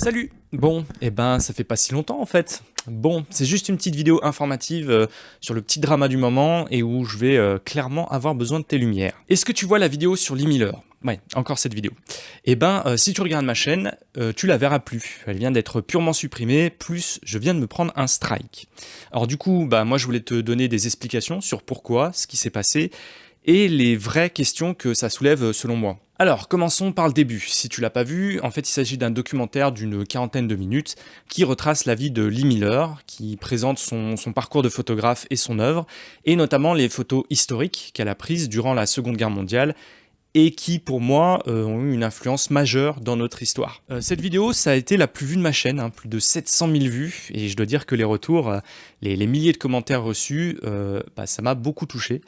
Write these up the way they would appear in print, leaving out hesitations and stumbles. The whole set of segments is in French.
Salut! Bon, ça fait pas si longtemps en fait. Bon, c'est juste une petite vidéo informative sur le petit drama du moment et où je vais clairement avoir besoin de tes lumières. Est-ce que tu vois la vidéo sur Lee Miller? Ouais, encore cette vidéo. Si tu regardes ma chaîne, tu la verras plus. Elle vient d'être purement supprimée, plus je viens de me prendre un strike. Alors du coup, moi je voulais te donner des explications sur pourquoi, ce qui s'est passé, et les vraies questions que ça soulève selon moi. Alors, commençons par le début. Si tu l'as pas vu, en fait, il s'agit d'un documentaire d'une quarantaine de minutes qui retrace la vie de Lee Miller, qui présente son parcours de photographe et son œuvre, et notamment les photos historiques qu'elle a prises durant la Seconde Guerre mondiale, et qui, pour moi, ont eu une influence majeure dans notre histoire. Cette vidéo, ça a été la plus vue de ma chaîne, hein, plus de 700 000 vues, et je dois dire que les retours, les milliers de commentaires reçus, ça m'a beaucoup touché.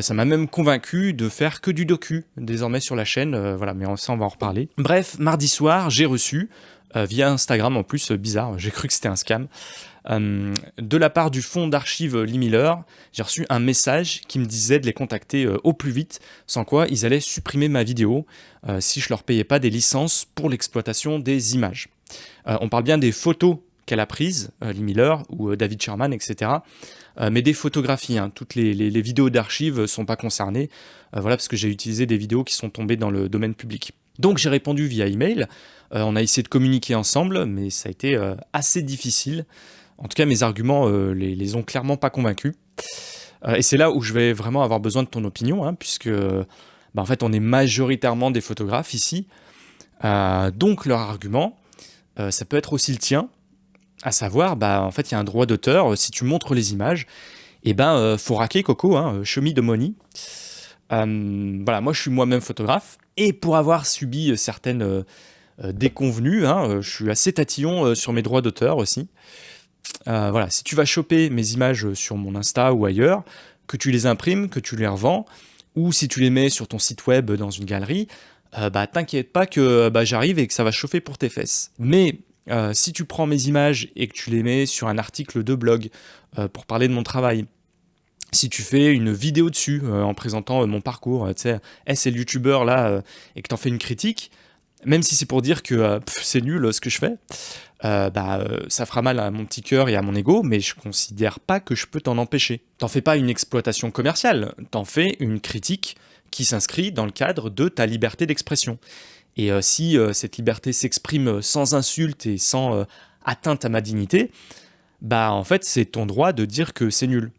Ça m'a même convaincu de faire que du docu, désormais sur la chaîne, voilà, mais ça on va en reparler. Bref, mardi soir, j'ai reçu, via Instagram en plus, bizarre, j'ai cru que c'était un scam, de la part du fonds d'archives Lee Miller, j'ai reçu un message qui me disait de les contacter au plus vite, sans quoi ils allaient supprimer ma vidéo si je leur payais pas des licences pour l'exploitation des images. On parle bien des photos qu'elle a prises, Lee Miller ou David Sherman, etc. Mais des photographies, hein. Toutes les vidéos d'archives ne sont pas concernées, voilà, parce que j'ai utilisé des vidéos qui sont tombées dans le domaine public. Donc j'ai répondu via email, on a essayé de communiquer ensemble, mais ça a été assez difficile. En tout cas, mes arguments les ont clairement pas convaincus. Et c'est là où je vais vraiment avoir besoin de ton opinion, hein, puisque en fait on est majoritairement des photographes ici. Donc leur argument, ça peut être aussi le tien, à savoir, en fait il y a un droit d'auteur, si tu montres les images, faut raquer Coco, hein, show me the money. Voilà, moi je suis moi-même photographe, et pour avoir subi certaines déconvenues, hein, je suis assez tatillon sur mes droits d'auteur aussi. Voilà, si tu vas choper mes images sur mon Insta ou ailleurs, que tu les imprimes, que tu les revends, ou si tu les mets sur ton site web dans une galerie, t'inquiète pas que j'arrive et que ça va chauffer pour tes fesses. Mais si tu prends mes images et que tu les mets sur un article de blog pour parler de mon travail, si tu fais une vidéo dessus en présentant mon parcours, tu sais, c'est le youtubeur là, et que t'en fais une critique, même si c'est pour dire que c'est nul ce que je fais, ça fera mal à mon petit cœur et à mon ego, mais je considère pas que je peux t'en empêcher. T'en fais pas une exploitation commerciale, t'en fais une critique qui s'inscrit dans le cadre de ta liberté d'expression. Et si cette liberté s'exprime sans insulte et sans atteinte à ma dignité, en fait c'est ton droit de dire que c'est nul.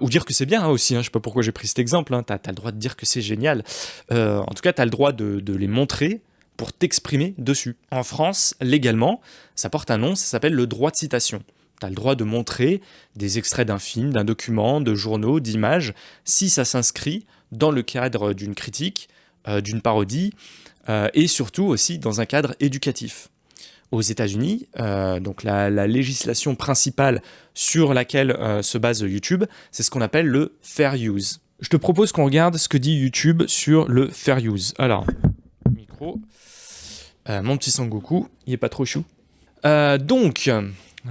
Ou dire que c'est bien, hein, aussi, hein, je sais pas pourquoi j'ai pris cet exemple, hein, t'as le droit de dire que c'est génial. En tout cas, t'as le droit de les montrer pour t'exprimer dessus. En France, légalement, ça porte un nom, ça s'appelle le droit de citation. T'as le droit de montrer des extraits d'un film, d'un document, de journaux, d'images, si ça s'inscrit dans le cadre d'une critique, d'une parodie, et surtout aussi dans un cadre éducatif. Aux États-Unis, donc la législation principale sur laquelle se base YouTube, c'est ce qu'on appelle le fair use. Je te propose qu'on regarde ce que dit YouTube sur le fair use. Alors, micro, mon petit Sangoku, il est pas trop chou. Donc,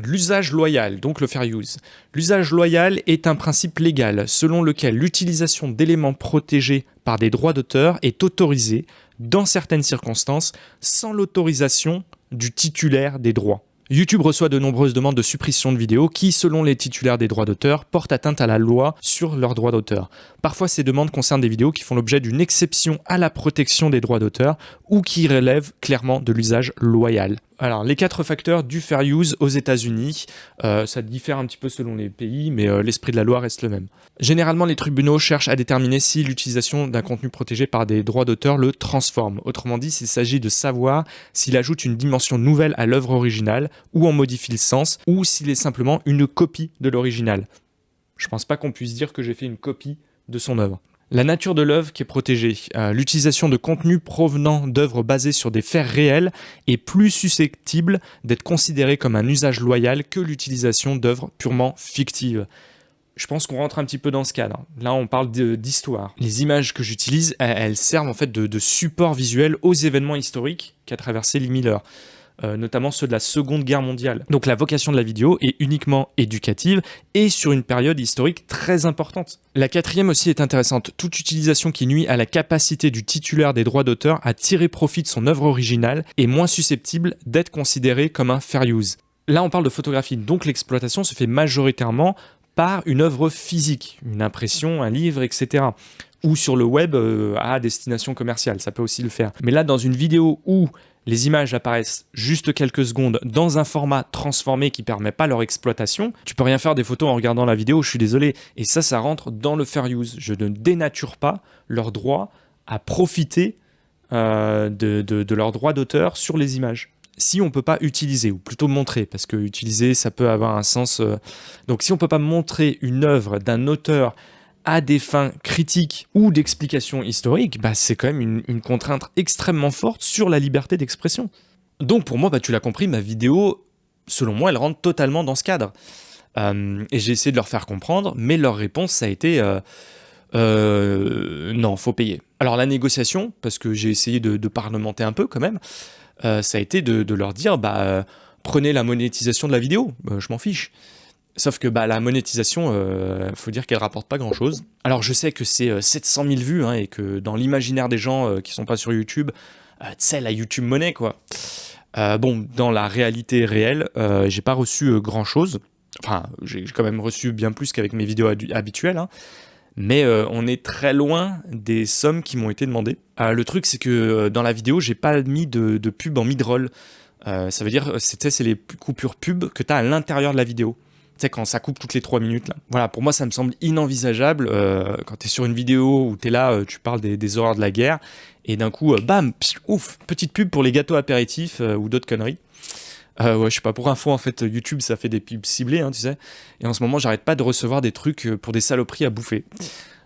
l'usage loyal, donc le fair use. L'usage loyal est un principe légal selon lequel l'utilisation d'éléments protégés par des droits d'auteur est autorisée dans certaines circonstances sans l'autorisation du titulaire des droits. YouTube reçoit de nombreuses demandes de suppression de vidéos qui, selon les titulaires des droits d'auteur, portent atteinte à la loi sur leurs droits d'auteur. Parfois, ces demandes concernent des vidéos qui font l'objet d'une exception à la protection des droits d'auteur ou qui relèvent clairement de l'usage loyal. Alors, les 4 facteurs du fair use aux États-Unis, ça diffère un petit peu selon les pays, mais l'esprit de la loi reste le même. Généralement, les tribunaux cherchent à déterminer si l'utilisation d'un contenu protégé par des droits d'auteur le transforme. Autrement dit, s'il s'agit de savoir s'il ajoute une dimension nouvelle à l'œuvre originale, ou en modifie le sens, ou s'il est simplement une copie de l'original. Je pense pas qu'on puisse dire que j'ai fait une copie de son œuvre. La nature de l'œuvre qui est protégée. L'utilisation de contenus provenant d'œuvres basées sur des faits réels est plus susceptible d'être considérée comme un usage loyal que l'utilisation d'œuvres purement fictives. Je pense qu'on rentre un petit peu dans ce cadre. Là, on parle d'histoire. Les images que j'utilise, elles servent en fait de support visuel aux événements historiques qu'a traversé Lee Miller. notamment ceux de la Seconde Guerre mondiale. Donc la vocation de la vidéo est uniquement éducative et sur une période historique très importante. La quatrième aussi est intéressante. Toute utilisation qui nuit à la capacité du titulaire des droits d'auteur à tirer profit de son œuvre originale est moins susceptible d'être considérée comme un fair use. Là, on parle de photographie, donc l'exploitation se fait majoritairement par une œuvre physique, une impression, un livre, etc. Ou sur le web à destination commerciale, ça peut aussi le faire. Mais là, dans une vidéo où les images apparaissent juste quelques secondes dans un format transformé qui ne permet pas leur exploitation, tu peux rien faire des photos en regardant la vidéo, je suis désolé. Et ça rentre dans le fair use. Je ne dénature pas leur droit à profiter de leurs droits d'auteur sur les images. Si on ne peut pas utiliser, ou plutôt montrer, parce que utiliser, ça peut avoir un sens... Donc si on ne peut pas montrer une œuvre d'un auteur à des fins critiques ou d'explication historique, bah, c'est quand même une contrainte extrêmement forte sur la liberté d'expression. Donc pour moi, bah, tu l'as compris, ma vidéo, selon moi, elle rentre totalement dans ce cadre. Et j'ai essayé de leur faire comprendre, mais leur réponse, ça a été... non, faut payer. Alors la négociation, parce que j'ai essayé de parlementer un peu quand même, ça a été de leur dire, prenez la monétisation de la vidéo, je m'en fiche. Sauf que la monétisation, faut dire qu'elle rapporte pas grand-chose. Alors je sais que c'est 700 000 vues, hein, et que dans l'imaginaire des gens qui sont pas sur YouTube, tu sais, la YouTube monnaie, quoi. Bon, dans la réalité réelle, j'ai pas reçu grand-chose. Enfin, j'ai quand même reçu bien plus qu'avec mes vidéos habituelles, hein. Mais on est très loin des sommes qui m'ont été demandées. Le truc, c'est que dans la vidéo, j'ai pas mis de pub en mid-roll. Ça veut dire, c'est les coupures pub que tu as à l'intérieur de la vidéo. Tu sais, quand ça coupe toutes les 3 minutes. Là. Voilà, pour moi, ça me semble inenvisageable. Quand tu es sur une vidéo où tu es là, tu parles des horreurs de la guerre, et d'un coup, bam, ouf, petite pub pour les gâteaux apéritifs ou d'autres conneries. Ouais, je sais pas, pour info, en fait, YouTube, ça fait des pubs ciblées, hein, tu sais. Et en ce moment, j'arrête pas de recevoir des trucs pour des saloperies à bouffer.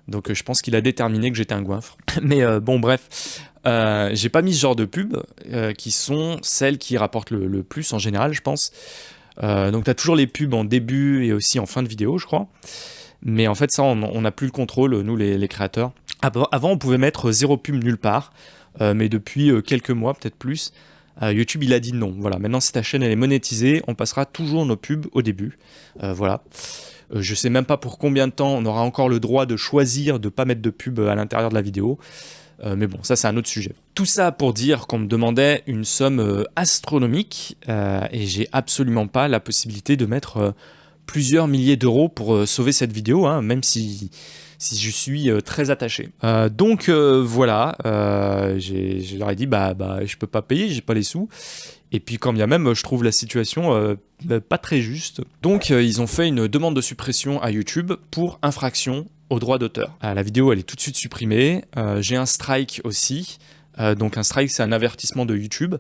Donc, je pense qu'il a déterminé que j'étais un goinfre. Mais bon, bref. J'ai pas mis ce genre de pubs qui sont celles qui rapportent le plus en général, je pense. Donc, t'as toujours les pubs en début et aussi en fin de vidéo, je crois. Mais en fait, ça, on n'a plus le contrôle, nous, les créateurs. Avant, on pouvait mettre 0 pub nulle part. Mais depuis quelques mois, peut-être plus, YouTube, il a dit non. Voilà, maintenant, si ta chaîne elle est monétisée, on passera toujours nos pubs au début. Voilà. Je sais même pas pour combien de temps on aura encore le droit de choisir de pas mettre de pub à l'intérieur de la vidéo. Mais bon, ça, c'est un autre sujet. Tout ça pour dire qu'on me demandait une somme astronomique et j'ai absolument pas la possibilité de mettre plusieurs milliers d'euros pour sauver cette vidéo, hein, même si je suis très attaché. Donc voilà, je leur ai dit je peux pas payer, j'ai pas les sous. Et puis quand bien même, je trouve la situation pas très juste. Donc ils ont fait une demande de suppression à YouTube pour infraction aux droits d'auteur. La vidéo elle est tout de suite supprimée. J'ai un strike aussi. Donc un strike c'est un avertissement de YouTube.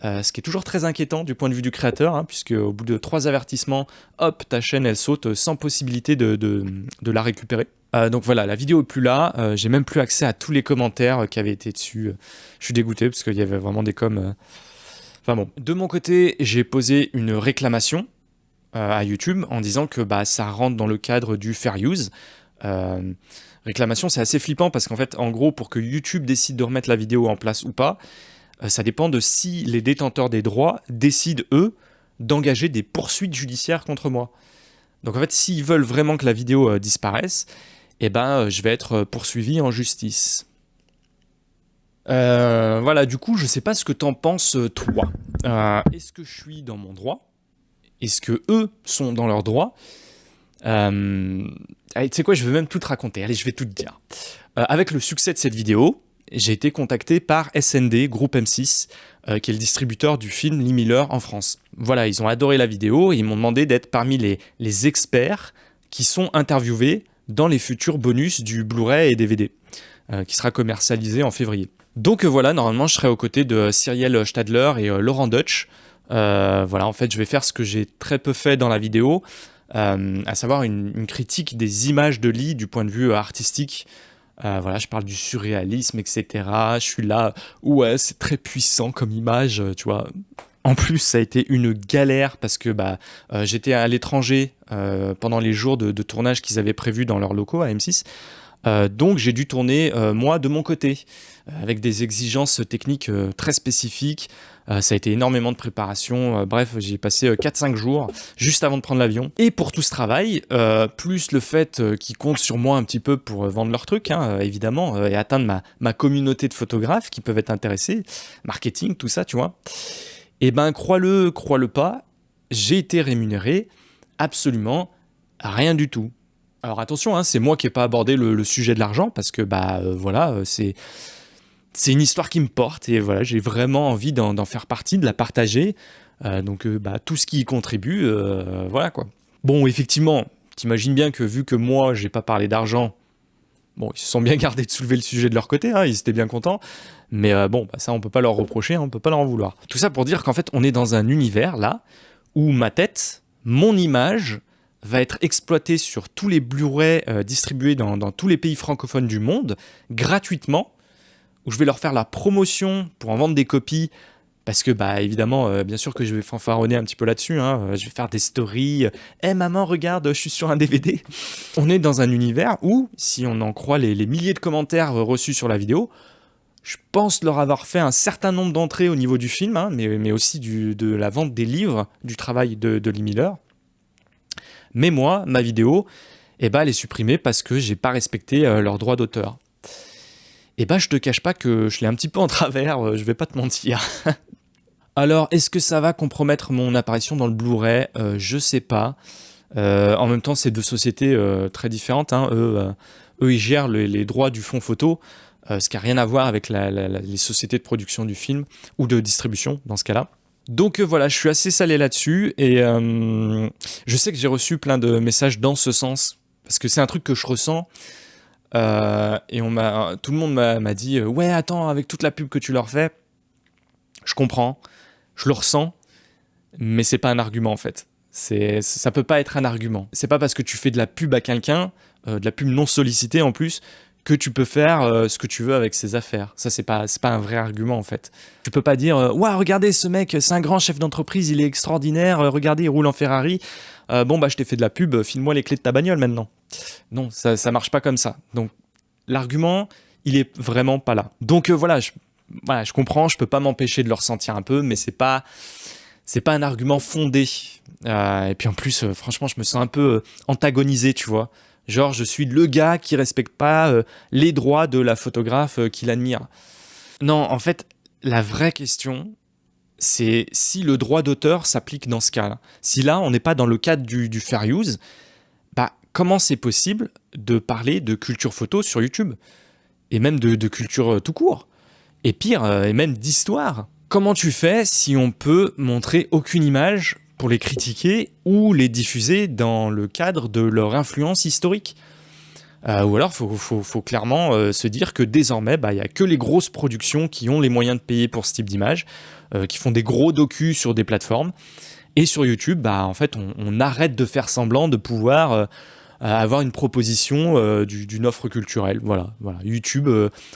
Ce qui est toujours très inquiétant du point de vue du créateur, hein, puisque au bout de 3 avertissements, hop, ta chaîne elle saute sans possibilité de la récupérer. Donc voilà, la vidéo est plus là, j'ai même plus accès à tous les commentaires qui avaient été dessus. Je suis dégoûté parce qu'il y avait vraiment des coms. Enfin bon. De mon côté, j'ai posé une réclamation à YouTube en disant que ça rentre dans le cadre du fair use. Réclamation, c'est assez flippant parce qu'en fait, en gros, pour que YouTube décide de remettre la vidéo en place ou pas, ça dépend de si les détenteurs des droits décident, eux, d'engager des poursuites judiciaires contre moi. Donc en fait, s'ils veulent vraiment que la vidéo disparaisse, je vais être poursuivi en justice. Voilà, du coup, je sais pas ce que t'en penses, toi. Est-ce que je suis dans mon droit? Est-ce que eux sont dans leur droit? Allez, tu sais quoi, je vais même tout te raconter. Allez, je vais tout te dire. Avec le succès de cette vidéo, j'ai été contacté par SND, Groupe M6, qui est le distributeur du film Lee Miller en France. Voilà, ils ont adoré la vidéo et ils m'ont demandé d'être parmi les experts qui sont interviewés dans les futurs bonus du Blu-ray et DVD, qui sera commercialisé en février. Donc voilà, normalement je serai aux côtés de Cyrielle Stadler et Laurent Deutsch. Voilà, en fait je vais faire ce que j'ai très peu fait dans la vidéo, à savoir une critique des images de Lee du point de vue artistique. Voilà, je parle du surréalisme, etc. Je suis là, ouais, c'est très puissant comme image, tu vois. En plus, ça a été une galère parce que j'étais à l'étranger pendant les jours de tournage qu'ils avaient prévus dans leurs locaux à M6. Donc j'ai dû tourner moi de mon côté, avec des exigences techniques très spécifiques. Ça a été énormément de préparation. Bref, j'ai passé 4-5 jours juste avant de prendre l'avion. Et pour tout ce travail, plus le fait qu'ils comptent sur moi un petit peu pour vendre leurs trucs, hein, évidemment, et atteindre ma communauté de photographes qui peuvent être intéressés, marketing, tout ça, tu vois. Et ben, crois-le pas, j'ai été rémunéré absolument rien du tout. Alors attention, hein, c'est moi qui n'ai pas abordé le sujet de l'argent parce que voilà, c'est une histoire qui me porte et voilà, j'ai vraiment envie d'en faire partie, de la partager. Donc tout ce qui y contribue, voilà quoi. Bon, effectivement, t'imagines bien que vu que moi j'ai pas parlé d'argent, bon, ils se sont bien gardés de soulever le sujet de leur côté, hein, ils étaient bien contents. Mais ça on peut pas leur reprocher, hein, on peut pas leur en vouloir. Tout ça pour dire qu'en fait on est dans un univers là où ma tête, mon image va être exploitée sur tous les Blu-ray distribués dans tous les pays francophones du monde, gratuitement, où je vais leur faire la promotion pour en vendre des copies, parce que, évidemment, bien sûr que je vais fanfaronner un petit peu là-dessus, hein, je vais faire des stories, maman, regarde, je suis sur un DVD ». On est dans un univers où, si on en croit les milliers de commentaires reçus sur la vidéo, je pense leur avoir fait un certain nombre d'entrées au niveau du film, hein, mais aussi de la vente des livres, du travail de Lee Miller. Mais moi, ma vidéo, elle est supprimée parce que j'ai pas respecté leurs droits d'auteur. Je te cache pas que je l'ai un petit peu en travers, je vais pas te mentir. Alors, est-ce que ça va compromettre mon apparition dans le Blu-ray ? Je sais pas. En même temps, c'est deux sociétés très différentes, hein. Eux, ils gèrent les droits du fonds photo, ce qui n'a rien à voir avec les sociétés de production du film, ou de distribution, dans ce cas-là. Donc voilà, je suis assez salé là-dessus, et je sais que j'ai reçu plein de messages dans ce sens, parce que c'est un truc que je ressens, et tout le monde m'a dit « Ouais, attends, avec toute la pub que tu leur fais, je comprends, je le ressens, mais c'est pas un argument en fait. Ça peut pas être un argument. C'est pas parce que tu fais de la pub à quelqu'un, de la pub non sollicitée en plus, que tu peux faire ce que tu veux avec ses affaires. Ça, c'est pas un vrai argument en fait. Tu peux pas dire « Ouah, regardez ce mec, c'est un grand chef d'entreprise, il est extraordinaire, regardez, il roule en Ferrari. Je t'ai fait de la pub, file-moi les clés de ta bagnole maintenant. » Non, ça marche pas comme ça. Donc, l'argument, il est vraiment pas là. Donc voilà, je comprends, je peux pas m'empêcher de le ressentir un peu, mais c'est pas un argument fondé. Et puis en plus, franchement, je me sens un peu antagonisé, tu vois. Genre, je suis le gars qui respecte pas les droits de la photographe qu'il admire. Non, en fait, la vraie question, c'est si le droit d'auteur s'applique dans ce cas-là. Si là, on n'est pas dans le cadre du fair use, comment c'est possible de parler de culture photo sur YouTube ? Et même de culture tout court ? Et pire, et même d'histoire ? Comment tu fais si on peut montrer aucune image pour les critiquer ou les diffuser dans le cadre de leur influence historique ? Ou alors, faut clairement se dire que désormais, il n'y a que les grosses productions qui ont les moyens de payer pour ce type d'image, qui font des gros docus sur des plateformes. Et sur YouTube, en fait, on arrête de faire semblant de pouvoir avoir une proposition d'une offre culturelle. Voilà. YouTube,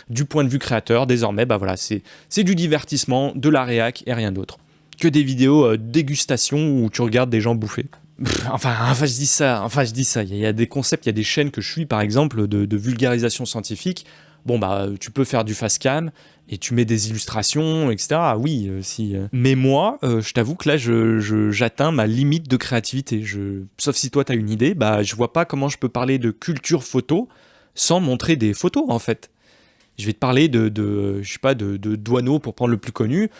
du point de vue créateur, désormais, c'est du divertissement, de la réac et rien d'autre. Que des vidéos dégustation où tu regardes des gens bouffer. Je dis ça. Il y a des concepts, il y a des chaînes que je suis, par exemple, de vulgarisation scientifique. Tu peux faire du fast cam et tu mets des illustrations, etc. Oui, si. Mais moi, je t'avoue que là, j'atteins ma limite de créativité. Sauf si toi, t'as une idée, je vois pas comment je peux parler de culture photo sans montrer des photos, en fait. Je vais te parler de Doisneau pour prendre le plus connu.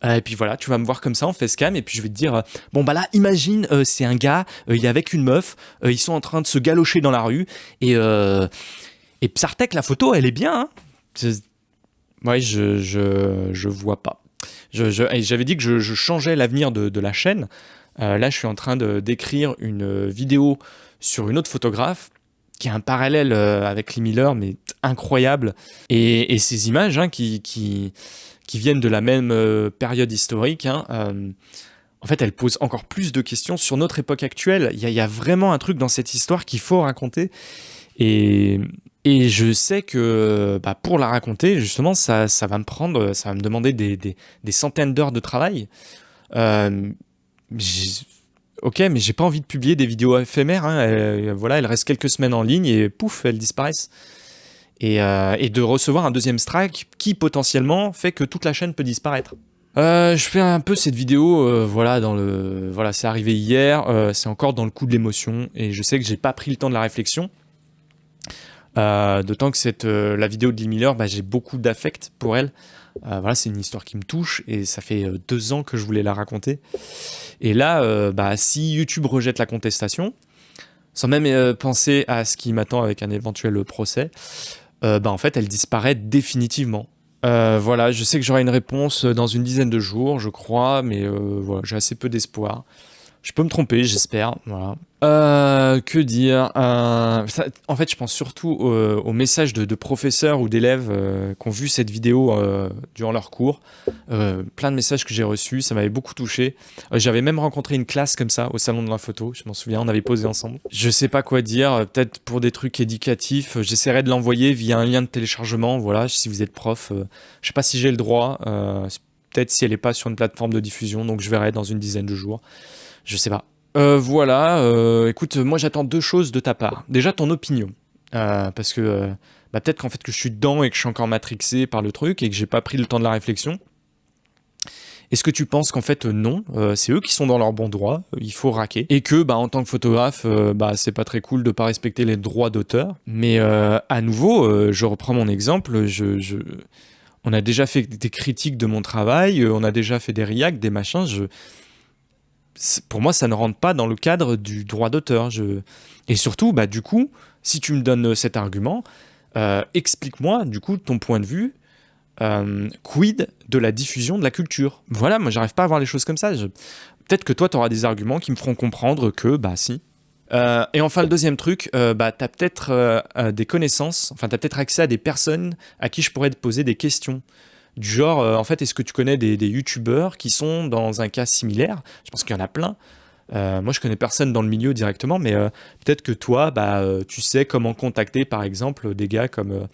Et puis voilà, tu vas me voir comme ça en facecam et puis je vais te dire là, imagine, c'est un gars, il est avec une meuf, ils sont en train de se galocher dans la rue et Psartek, la photo, elle est bien. Hein. Je vois pas. J'avais dit que je changeais l'avenir de la chaîne. Là, je suis en train d'écrire une vidéo sur une autre photographe qui a un parallèle avec Lee Miller, mais incroyable. Et ces images qui viennent de la même période historique, en fait, elles posent encore plus de questions sur notre époque actuelle. Il y a vraiment un truc dans cette histoire qu'il faut raconter. Et je sais que pour la raconter, justement, ça va me demander des centaines d'heures de travail. Ok, mais j'ai pas envie de publier des vidéos éphémères. Elles restent quelques semaines en ligne et pouf, elles disparaissent. et de recevoir un deuxième strike qui potentiellement fait que toute la chaîne peut disparaître. Je fais un peu cette vidéo, voilà, voilà, c'est arrivé hier, c'est encore dans le coup de l'émotion, et je sais que j'ai pas pris le temps de la réflexion. D'autant que la vidéo de Lee Miller, j'ai beaucoup d'affect pour elle. Voilà, c'est une histoire qui me touche, et ça fait 2 ans que je voulais la raconter. Et là, si YouTube rejette la contestation, sans même penser à ce qui m'attend avec un éventuel procès, en fait, elle disparaît définitivement. Voilà, je sais que j'aurai une réponse dans une dizaine de jours, je crois, mais voilà, j'ai assez peu d'espoir. Je peux me tromper, j'espère. Voilà. Que dire en fait, je pense surtout aux messages de professeurs ou d'élèves qui ont vu cette vidéo durant leur cours. Plein de messages que j'ai reçus, ça m'avait beaucoup touché. J'avais même rencontré une classe comme ça au salon de la photo, je m'en souviens, on avait posé ensemble. Je sais pas quoi dire, peut-être pour des trucs éducatifs, j'essaierai de l'envoyer via un lien de téléchargement. Voilà, si vous êtes prof, je sais pas si j'ai le droit, peut-être si elle est pas sur une plateforme de diffusion, donc je verrai dans une dizaine de jours. Je sais pas. Voilà, écoute, moi j'attends 2 choses de ta part. Déjà ton opinion, parce que peut-être qu'en fait que je suis dedans et que je suis encore matrixé par le truc et que j'ai pas pris le temps de la réflexion. Est-ce que tu penses qu'en fait non, c'est eux qui sont dans leur bon droit, il faut raquer, et que en tant que photographe, c'est pas très cool de pas respecter les droits d'auteur. Mais à nouveau, je reprends mon exemple, on a déjà fait des critiques de mon travail, on a déjà fait des reacts, des machins, pour moi, ça ne rentre pas dans le cadre du droit d'auteur. Et surtout, du coup, si tu me donnes cet argument, explique-moi, du coup, ton point de vue, quid de la diffusion de la culture. Voilà, moi, j'arrive pas à voir les choses comme ça. Peut-être que toi, tu auras des arguments qui me feront comprendre que, si. Et enfin, le deuxième truc, tu as peut-être des connaissances, enfin, tu as peut-être accès à des personnes à qui je pourrais te poser des questions. Du genre, en fait, est-ce que tu connais des youtubeurs qui sont dans un cas similaire? Je pense qu'il y en a plein. Moi, je connais personne dans le milieu directement, mais peut-être que toi, tu sais comment contacter, par exemple, des gars comme...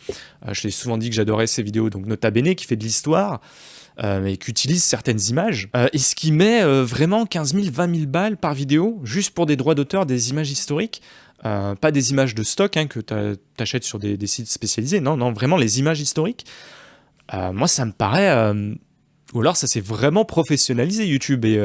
je t'ai souvent dit que j'adorais ces vidéos, donc Nota Bene, qui fait de l'histoire, et qui utilise certaines images, et ce qui met vraiment 15 000, 20 000 balles par vidéo, juste pour des droits d'auteur, des images historiques. Pas des images de stock que t'achètes sur des sites spécialisés, non, vraiment les images historiques. Moi, ça me paraît... ou alors, ça s'est vraiment professionnalisé, YouTube. Et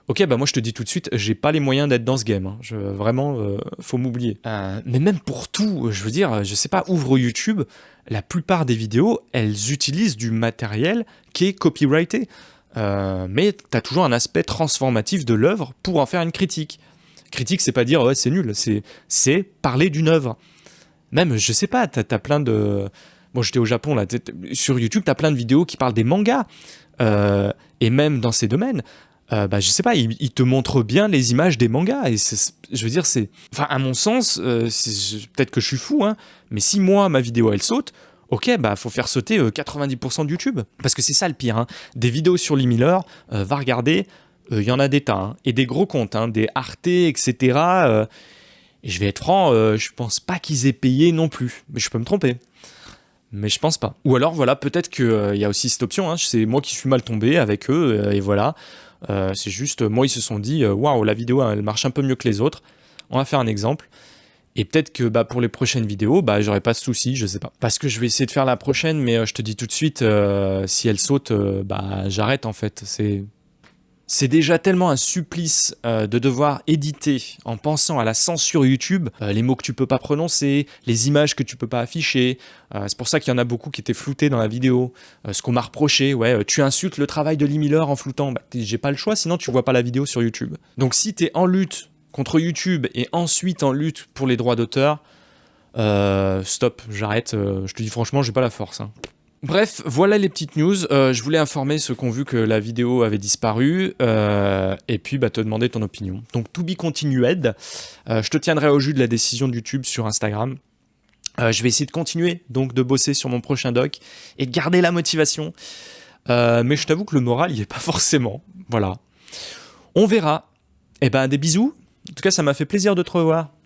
ok, moi, je te dis tout de suite, j'ai pas les moyens d'être dans ce game. Hein. Vraiment, faut m'oublier. Mais même pour tout, je veux dire, je sais pas, ouvre YouTube, la plupart des vidéos, elles utilisent du matériel qui est copyrighté. Mais t'as toujours un aspect transformatif de l'œuvre pour en faire une critique. Critique, c'est pas dire, ouais, c'est nul, c'est parler d'une œuvre. Même, je sais pas, t'as plein de... Bon, j'étais au Japon, là, sur YouTube, t'as plein de vidéos qui parlent des mangas. Et même dans ces domaines, je sais pas, ils te montrent bien les images des mangas. Et je veux dire, c'est... Enfin, à mon sens, peut-être que je suis fou, hein, mais si moi, ma vidéo, elle saute, ok, faut faire sauter 90% de YouTube. Parce que c'est ça le pire, hein. Des vidéos sur Lee Miller, va regarder, il y en a des tas, hein, et des gros comptes, hein, des Arte, etc. Et je vais être franc, je pense pas qu'ils aient payé non plus. Mais je peux me tromper. Mais je pense pas. Ou alors, voilà, peut-être qu'il y a aussi cette option, hein, c'est moi qui suis mal tombé avec eux, et voilà. C'est juste, moi, ils se sont dit, waouh, la vidéo, elle marche un peu mieux que les autres. On va faire un exemple. Et peut-être que pour les prochaines vidéos, j'aurai pas de soucis, je sais pas. Parce que je vais essayer de faire la prochaine, mais je te dis tout de suite, si elle saute, j'arrête en fait. C'est déjà tellement un supplice de devoir éditer en pensant à la censure YouTube, les mots que tu peux pas prononcer, les images que tu peux pas afficher. C'est pour ça qu'il y en a beaucoup qui étaient floutés dans la vidéo. Ce qu'on m'a reproché, tu insultes le travail de Lee Miller en floutant. J'ai pas le choix, sinon tu vois pas la vidéo sur YouTube. Donc si t'es en lutte contre YouTube et ensuite en lutte pour les droits d'auteur, stop, j'arrête. Je te dis franchement, j'ai pas la force. Hein. Bref, voilà les petites news. Je voulais informer ceux qui ont vu que la vidéo avait disparu et puis te demander ton opinion. Donc, to be continued. Je te tiendrai au jus de la décision de YouTube sur Instagram. Je vais essayer de continuer, donc de bosser sur mon prochain doc et de garder la motivation. Mais je t'avoue que le moral, il n'y est pas forcément. Voilà. On verra. Des bisous. En tout cas, ça m'a fait plaisir de te revoir.